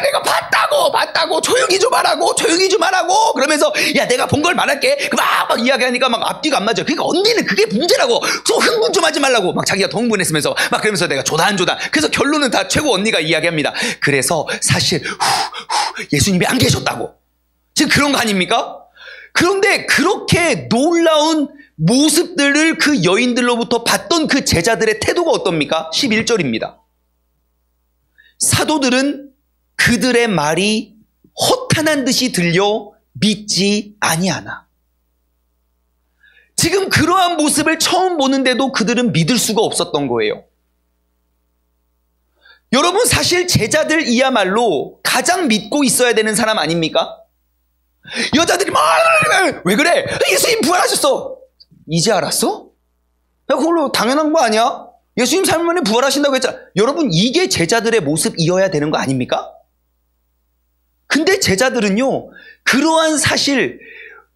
내가 봤다고 조용히 좀 하라고 그러면서 야 내가 본 걸 말할게 막 이야기하니까 막 앞뒤가 안 맞아. 그러니까 언니는 그게 문제라고 좀 흥분 좀 하지 말라고 막 자기가 더 흥분했으면서 막 그러면서 내가 조단 그래서 결론은 다 최고 언니가 이야기합니다. 그래서 사실 예수님이 안 계셨다고 지금 그런 거 아닙니까? 그런데 그렇게 놀라운 모습들을 그 여인들로부터 봤던 그 제자들의 태도가 어떻습니까? 11절입니다. 사도들은 그들의 말이 허탄한 듯이 들려 믿지 아니하나. 지금 그러한 모습을 처음 보는데도 그들은 믿을 수가 없었던 거예요. 여러분 사실 제자들이야말로 가장 믿고 있어야 되는 사람 아닙니까? 여자들이 막 왜 그래? 예수님 부활하셨어. 이제 알았어? 야 그걸로 당연한 거 아니야? 예수님 3일 만에 부활하신다고 했잖아. 여러분 이게 제자들의 모습이어야 되는 거 아닙니까? 근데 제자들은요 그러한 사실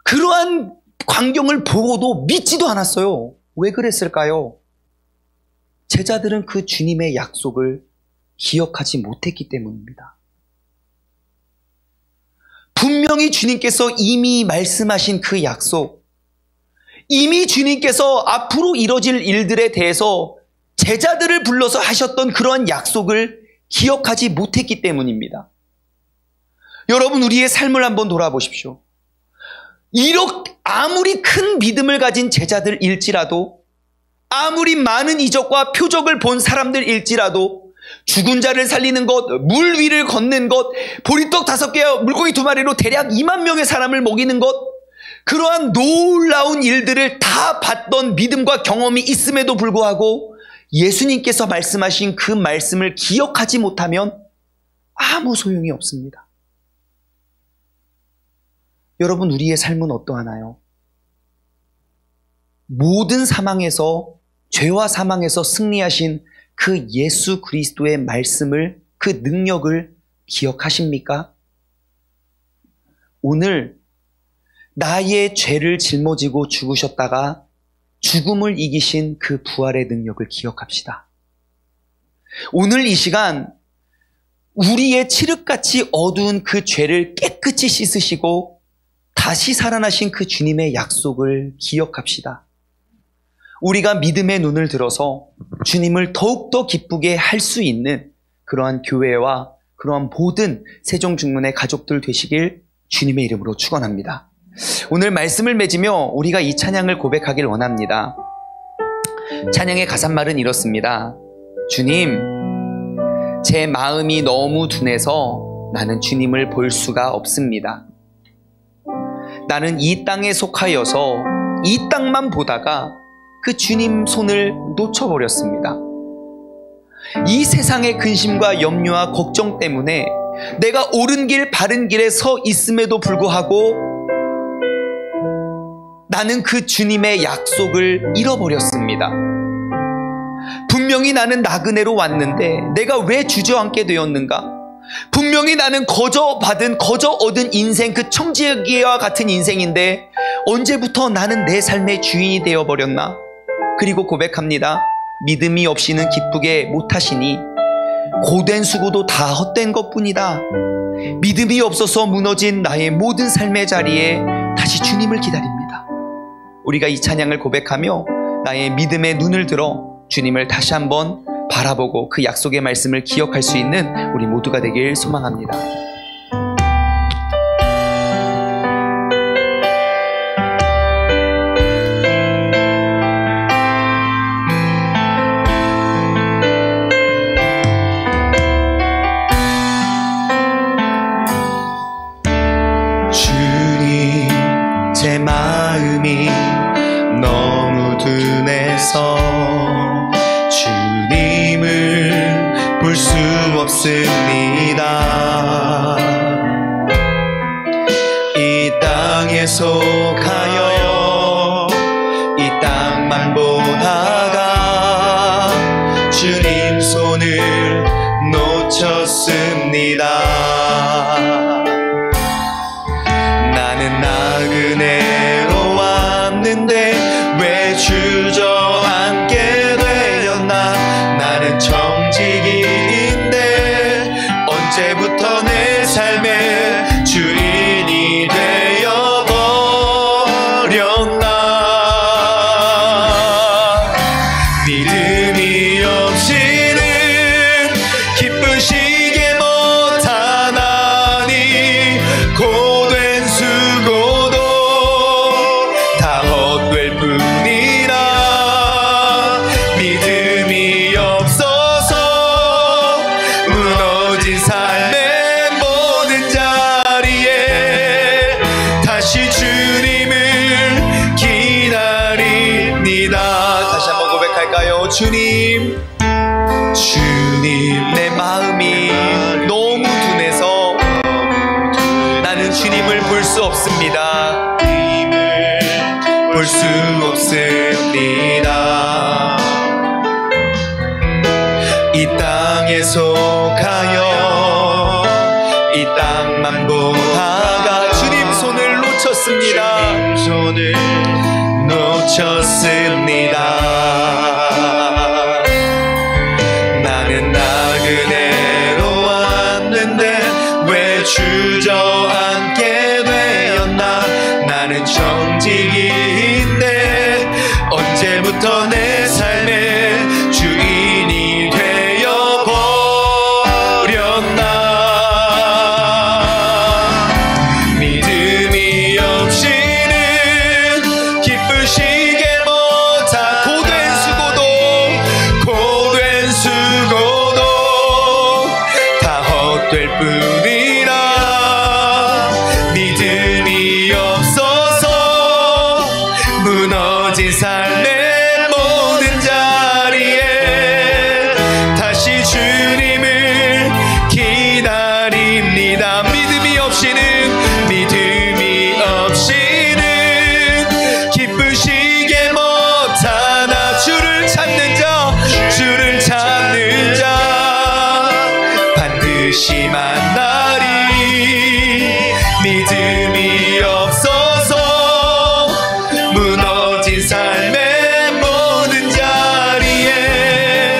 그러한 광경을 보고도 믿지도 않았어요. 왜 그랬을까요? 제자들은 그 주님의 약속을 기억하지 못했기 때문입니다. 분명히 주님께서 이미 말씀하신 그 약속, 이미 주님께서 앞으로 이뤄질 일들에 대해서 제자들을 불러서 하셨던 그러한 약속을 기억하지 못했기 때문입니다. 여러분 우리의 삶을 한번 돌아보십시오. 이렇게 아무리 큰 믿음을 가진 제자들일지라도 아무리 많은 이적과 표적을 본 사람들일지라도 죽은 자를 살리는 것, 물 위를 걷는 것, 보리떡 5개와 물고기 2마리로 대략 2만 명의 사람을 먹이는 것, 그러한 놀라운 일들을 다 봤던 믿음과 경험이 있음에도 불구하고 예수님께서 말씀하신 그 말씀을 기억하지 못하면 아무 소용이 없습니다. 여러분 우리의 삶은 어떠하나요? 모든 상황에서 죄와 사망에서 승리하신 그 예수 그리스도의 말씀을 그 능력을 기억하십니까? 오늘 나의 죄를 짊어지고 죽으셨다가 죽음을 이기신 그 부활의 능력을 기억합시다. 오늘 이 시간 우리의 칠흑같이 어두운 그 죄를 깨끗이 씻으시고 다시 살아나신 그 주님의 약속을 기억합시다. 우리가 믿음의 눈을 들어서 주님을 더욱더 기쁘게 할 수 있는 그러한 교회와 그러한 모든 세종중문의 가족들 되시길 주님의 이름으로 축원합니다. 오늘 말씀을 맺으며 우리가 이 찬양을 고백하길 원합니다. 찬양의 가사말은 이렇습니다. 주님, 제 마음이 너무 둔해서 나는 주님을 볼 수가 없습니다. 나는 이 땅에 속하여서 이 땅만 보다가 그 주님 손을 놓쳐버렸습니다. 이 세상의 근심과 염려와 걱정 때문에 내가 옳은 길 바른 길에 서 있음에도 불구하고 나는 그 주님의 약속을 잃어버렸습니다. 분명히 나는 나그네로 왔는데 내가 왜 주저앉게 되었는가? 분명히 나는 거저 얻은 인생, 그 청지기와 같은 인생인데 언제부터 나는 내 삶의 주인이 되어버렸나? 그리고 고백합니다. 믿음이 없이는 기쁘게 못하시니 고된 수고도 다 헛된 것뿐이다. 믿음이 없어서 무너진 나의 모든 삶의 자리에 다시 주님을 기다립니다. 우리가 이 찬양을 고백하며 나의 믿음의 눈을 들어 주님을 다시 한번 바라보고 그 약속의 말씀을 기억할 수 있는 우리 모두가 되길 소망합니다. 주님, 제 마음이 너무 둔해서 주님을 볼 수 없습니다. 땅만 보다가 주님 손을 놓쳤습니다. 나는 나그네로 왔는데 왜 주저앉게 되었나. 나는 청지기인데 언제부터 내 삶의 주인이 되어버렸나. 믿음이 없이는 기쁘시게 못하나니 고된 수고도 다 헛될 뿐이라. 믿음이 없어서 무너진 삶의 모든 자리에 다시 주님을 기다립니다. 다시 한번 고백할까요? 주님, 주님, 내 마음이 너무 둔해서 나는 주님을 볼 수 없습니다. 볼 수 없습니다. 이 땅에 속하여 이 땅만 보다가 주님 손을 놓쳤습니다. 주님 손을 놓쳤습니다. 나는 나그네로 왔는데 왜 주저앉게 되었나. 나는 청지기인데 언제부터 내 삶의 주인이 되어버렸나. 믿음이 없이는 기쁘시게 못한 고된 수고도 다 헛될 뿐이라. 믿음이 없어서 무너진 삶의 모든 자리에 다시 주님을 기다립니다. 믿음이 없이는 기쁘시게 못하나. 주를 찾는 자 반드시 만나리. 믿음이 없어서 무너진 삶의 모든 자리에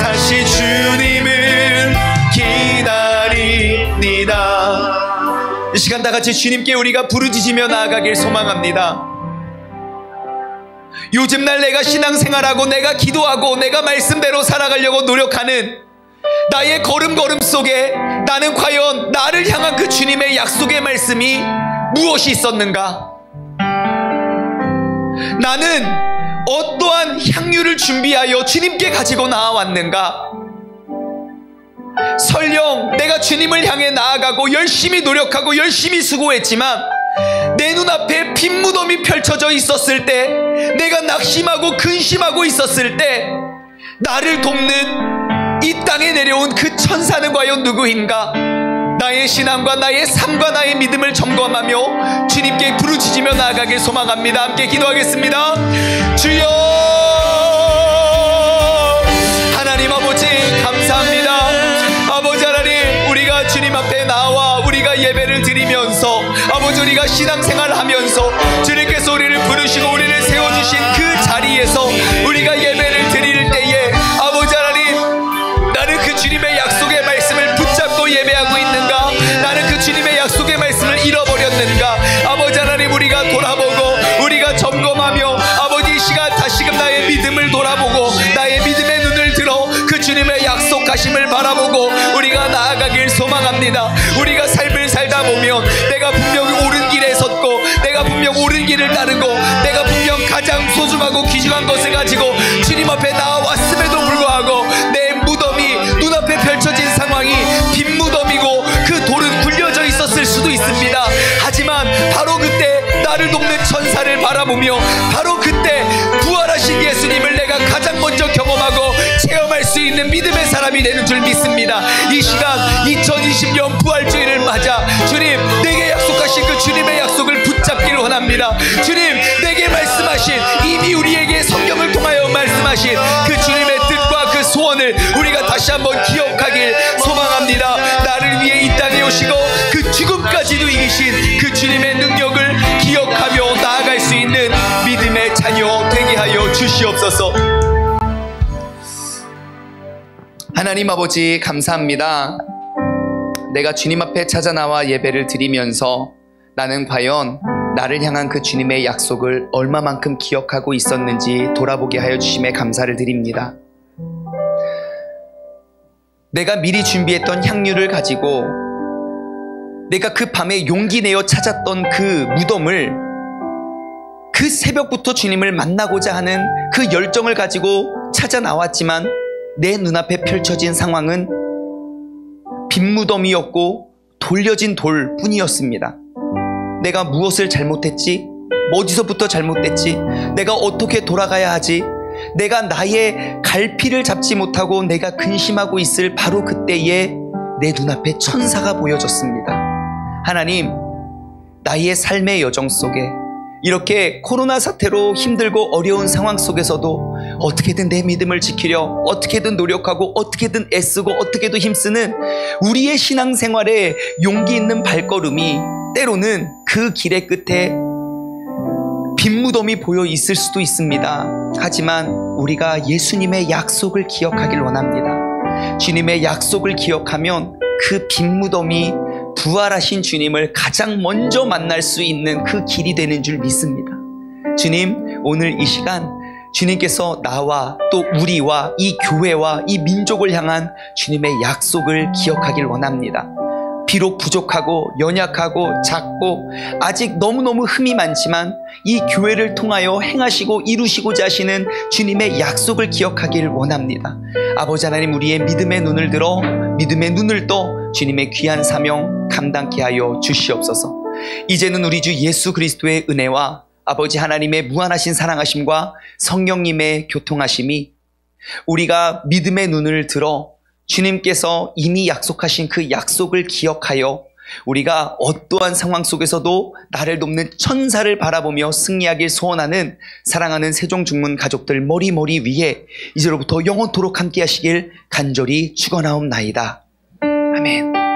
다시 주님을 기다립니다. 이 시간 다 같이 주님께 우리가 부르짖으며 나아가길 소망합니다. 요즘 날 내가 신앙생활하고 내가 기도하고 내가 말씀대로 살아가려고 노력하는 나의 걸음걸음 속에 나는 과연 나를 향한 그 주님의 약속의 말씀이 무엇이 있었는가? 나는 어떠한 향유를 준비하여 주님께 가지고 나아왔는가? 설령 내가 주님을 향해 나아가고 열심히 노력하고 열심히 수고했지만 내 눈앞에 빈 무덤이 펼쳐져 있었을 때, 내가 낙심하고 근심하고 있었을 때 나를 돕는 이 땅에 내려온 그 천사는 과연 누구인가? 나의 신앙과 나의 삶과 나의 믿음을 점검하며 주님께 부르짖으며 나아가길 소망합니다. 함께 기도하겠습니다. 주여, 하나님 아버지 감사합니다. 아버지 하나님, 우리가 주님 앞에 나와 우리가 예배를 드리면서 아버지 우리가 신앙생활을 하면서 주님께서 우리를 부르시고 우리를 세워주신 그 자리에서 우리가 예배를 드릴 때에 아버지 하나님, 나는 그 주님의 약속의 말씀을 붙잡고 예배하고 있는가? 나는 그 주님의 약속의 말씀을 잃어버렸는가? 아버지 하나님, 우리가 돌아보고 우리가 점검하며 아버지 이 시간 다시금 나의 믿음을 돌아보고 나의 믿음의 눈을 들어 그 주님의 약속하심을 바라보고 우리가 나아가길 소망합니다. 우리가 삶을 살다 보면 내가 분명히 옳은 길에 섰고 내가 분명 옳은 길을 따르고 내가 분명 가장 소중하고 귀중한 것을 가지고 주님 앞에 나왔음에도 불구하고 내 무덤이 눈앞에 펼쳐진 상황이 빈 무덤이고 그 돌은 굴려져 있었을 수도 있습니다. 하지만 바로 그때 나를 돕는 천사를 바라보며 바로 그때 부활하신 예수님을 내가 가장 먼저 경험하고 체험할 수 있는 믿음의 사람이 되는 줄 믿습니다. 이 시간 2020년 부활주의를 맞아 주님, 내게 약속하신 그 주님의 약속을 붙잡기를 원합니다. 주님, 내게 말씀하신 말씀하신, 이미 우리에게 성경을 통하여 말씀하신 그 주님의 뜻과 그 소원을 우리가 다시 한번 기억하길 소망합니다. 나를 위해 이 땅에 오시고 그 죽음까지도 이기신 그 주님의 능력을 기억하며 나아갈 수 있는 믿음의 자녀 되게 하여 주시옵소서. 하나님 아버지, 감사합니다. 내가 주님 앞에 찾아 나와 예배를 드리면서 나는 과연 나를 향한 그 주님의 약속을 얼마만큼 기억하고 있었는지 돌아보게 하여 주심에 감사를 드립니다. 내가 미리 준비했던 향유를 가지고 내가 그 밤에 용기 내어 찾았던 그 무덤을, 그 새벽부터 주님을 만나고자 하는 그 열정을 가지고 찾아 나왔지만 내 눈앞에 펼쳐진 상황은 빈 무덤이었고 돌려진 돌뿐이었습니다. 내가 무엇을 잘못했지? 어디서부터 잘못됐지? 내가 어떻게 돌아가야 하지? 내가 나의 갈피를 잡지 못하고 내가 근심하고 있을 바로 그때에 내 눈앞에 천사가 보여졌습니다. 하나님, 나의 삶의 여정 속에 이렇게 코로나 사태로 힘들고 어려운 상황 속에서도 어떻게든 내 믿음을 지키려 어떻게든 노력하고 어떻게든 애쓰고 어떻게든 힘쓰는 우리의 신앙생활에 용기 있는 발걸음이 때로는 그 길의 끝에 빈 무덤이 보여 있을 수도 있습니다. 하지만 우리가 예수님의 약속을 기억하길 원합니다. 주님의 약속을 기억하면 그 빈 무덤이 부활하신 주님을 가장 먼저 만날 수 있는 그 길이 되는 줄 믿습니다. 주님, 오늘 이 시간 주님께서 나와 또 우리와 이 교회와 이 민족을 향한 주님의 약속을 기억하길 원합니다. 비록 부족하고 연약하고 작고 아직 너무너무 흠이 많지만 이 교회를 통하여 행하시고 이루시고자 하시는 주님의 약속을 기억하길 원합니다. 아버지 하나님, 우리의 믿음의 눈을 들어 믿음의 눈을 떠 주님의 귀한 사명 감당케 하여 주시옵소서. 이제는 우리 주 예수 그리스도의 은혜와 아버지 하나님의 무한하신 사랑하심과 성령님의 교통하심이 우리가 믿음의 눈을 들어 주님께서 이미 약속하신 그 약속을 기억하여 우리가 어떠한 상황 속에서도 나를 돕는 천사를 바라보며 승리하길 소원하는 사랑하는 세종중문 가족들 머리 위에 이제로부터 영원토록 함께 하시길 간절히 축원하옵나이다. 아멘.